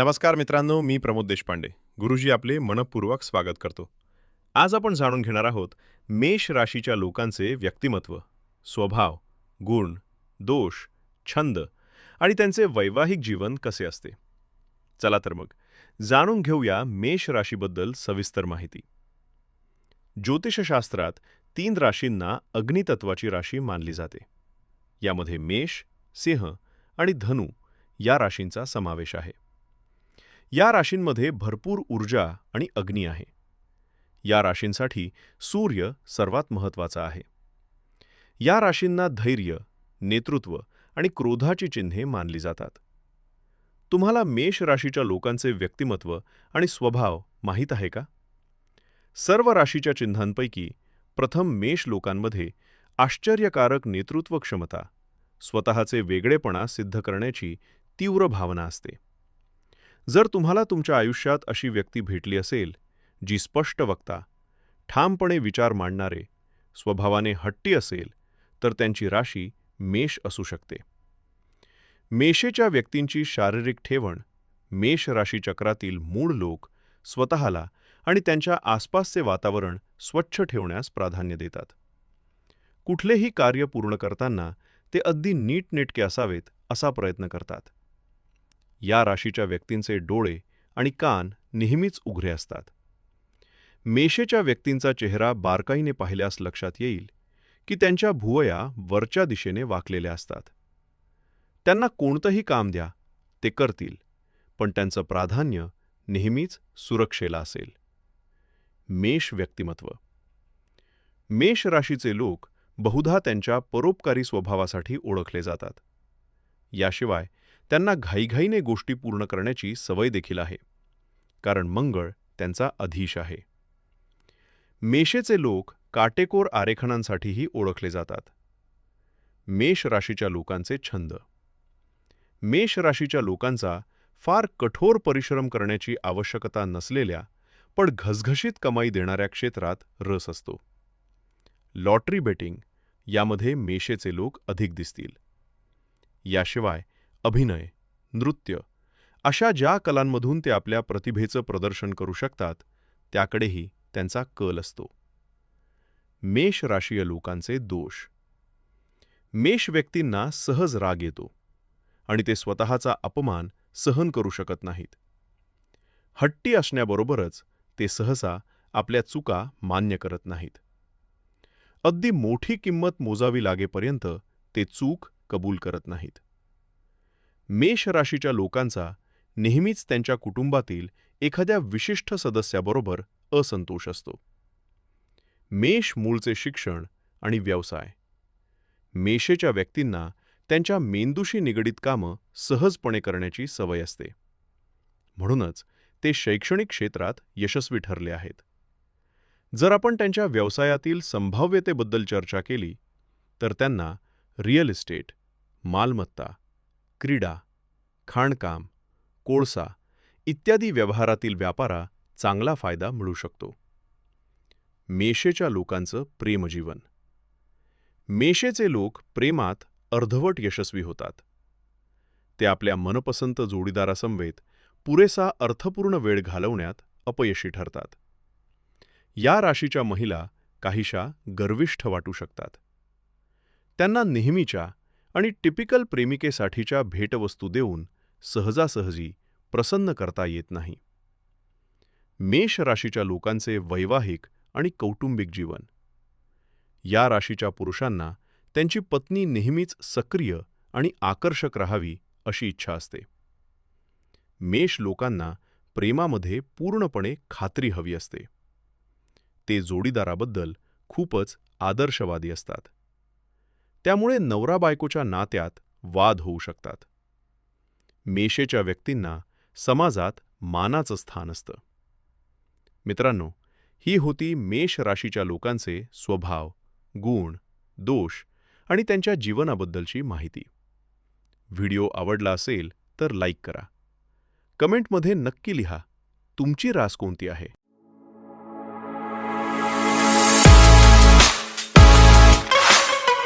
नमस्कार मित्रांनो, मी प्रमोद देशपांडे. गुरुजी आपले मनपूर्वक स्वागत करतो. आज आपण जाणून घेणार आहोत मेष राशीच्या लोकांचे व्यक्तिमत्व, स्वभाव, गुण, दोष, छंद आणि त्यांचे वैवाहिक जीवन कसे असते. चला तर मग जाणून घेऊया मेष राशीबद्दल सविस्तर माहिती. ज्योतिषशास्त्रात 3 राशींना अग्नितत्वाची राशी मानली जाते. यामध्ये मेष, सिंह आणि धनु या राशींचा समावेश आहे. या राशींमध्ये भरपूर ऊर्जा आणि अग्नी आहे. या राशींसाठी सूर्य सर्वात महत्त्वाचा आहे. या राशींना धैर्य, नेतृत्व आणि क्रोधाची चिन्हे मानली जातात. तुम्हाला मेष राशीच्या लोकांचे व्यक्तिमत्व आणि स्वभाव माहीत आहे का? सर्व राशीच्या चिन्हांपैकी प्रथम मेष लोकांमध्ये आश्चर्यकारक नेतृत्व क्षमता, स्वतःचे वेगळेपणा सिद्ध करण्याची तीव्र भावना असते. जर तुम्हाला तुमच्या आयुष्यात अशी व्यक्ती भेटली असेल, जी स्पष्ट वक्ता, ठामपणे विचार मांडणारे, स्वभावाने हट्टी असेल, तर त्यांची राशी मेष असू शकते. मेषेच्या व्यक्तींची शारीरिक ठेवण, मेष राशीचक्रातील मूळ लोक स्वतःला आणि त्यांच्या आसपासचे वातावरण स्वच्छ ठेवण्यास प्राधान्य देतात. कुठलेही कार्य पूर्ण करताना ते अगदी नीटनेटके असावेत असा प्रयत्न करतात. या राशीच्या व्यक्तींचे डोळे आणि कान नेहमीच उघडे असतात. मेषेच्या व्यक्तींचा चेहरा बारकाईने पाहिल्यास लक्षात येईल की त्यांच्या भुवया वरच्या दिशेने वाकलेल्या असतात. त्यांना कोणतंही काम द्या, ते करतील, पण त्यांचं प्राधान्य नेहमीच सुरक्षेला असेल. मेष व्यक्तिमत्व. मेष राशीचे लोक बहुधा त्यांच्या परोपकारी स्वभावासाठी ओळखले जातात. याशिवाय त्यांना घाईघाईने गोष्टी पूर्ण करण्याची सवय देखील आहे, कारण मंगळ त्यांचा अधीश आहे. मेषेचे लोक काटेकोर आरेखनांसाठीही ओळखले जातात. मेष राशीच्या लोकांचे छंद. मेष राशीच्या लोकांचा फार कठोर परिश्रम करण्याची आवश्यकता नसलेल्या पण घसघशीत कमाई देणाऱ्या क्षेत्रात रस असतो. लॉटरी बेटिंग यामध्ये मेषेचे लोक अधिक दिसतील. याशिवाय अभिनय, नृत्य अशा ज्या कलांमधून ते आपल्या प्रतिभेचं प्रदर्शन करू शकतात, त्याकडेही त्यांचा कल असतो. मेष राशीय लोकांचे दोष. मेष व्यक्तींना सहज राग येतो आणि ते स्वतःचा अपमान सहन करू शकत नाहीत. हट्टी असण्याबरोबरच ते सहसा आपल्या चुका मान्य करत नाहीत. अगदी मोठी किंमत मोजावी लागेपर्यंत ते चूक कबूल करत नाहीत. मेष राशीच्या लोकांचा नेहमीच त्यांच्या कुटुंबातील एखाद्या विशिष्ट सदस्याबरोबर असंतोष असतो. मेष मूळचे शिक्षण आणि व्यवसाय. मेषेच्या व्यक्तींना त्यांच्या मेंदूशी निगडीत कामं सहजपणे करण्याची सवय असते. म्हणूनच ते शैक्षणिक क्षेत्रात यशस्वी ठरले आहेत. जर आपण त्यांच्या व्यवसायातील संभाव्यतेबद्दल चर्चा केली, तर त्यांना रिअल इस्टेट, मालमत्ता, क्रीडा, खाणकाम, कोळसा इत्यादी व्यवहारातील व्यापारा चांगला फायदा मिळू शकतो. मेषेच्या लोकांचं प्रेमजीवन. मेषेचे लोक प्रेमात अर्धवट यशस्वी होतात. ते आपल्या मनपसंत जोडीदारासमवेत पुरेसा अर्थपूर्ण वेळ घालवण्यात अपयशी ठरतात. या राशीच्या महिला काहीशा गर्विष्ठ वाटू शकतात. त्यांना नेहमीच्या आणि टिपिकल प्रेमिकेसाठीच्या भेटवस्तू देऊन सहजासहजी प्रसन्न करता येत नाही. मेष राशीच्या लोकांचे वैवाहिक आणि कौटुंबिक जीवन. या राशीच्या पुरुषांना त्यांची पत्नी नेहमीच सक्रिय आणि आकर्षक राहावी अशी इच्छा असते. मेष लोकांना प्रेमामध्ये पूर्णपणे खात्री हवी असते. ते जोडीदाराबद्दल खूपच आदर्शवादी असतात. त्यामुळे नवरा-बायकोच्या नात्यात वाद होऊ शकतात. मेषेच्या व्यक्तींना समाजात मानाचं स्थान असतं. मित्रांनो, ही होती मेष राशीच्या लोकांचे स्वभाव, गुण, दोष आणि त्यांच्या जीवनाबद्दलची माहिती. व्हिडिओ आवडला असेल तर लाईक करा. कमेंटमध्ये नक्की लिहा तुमची रास कोणती आहे.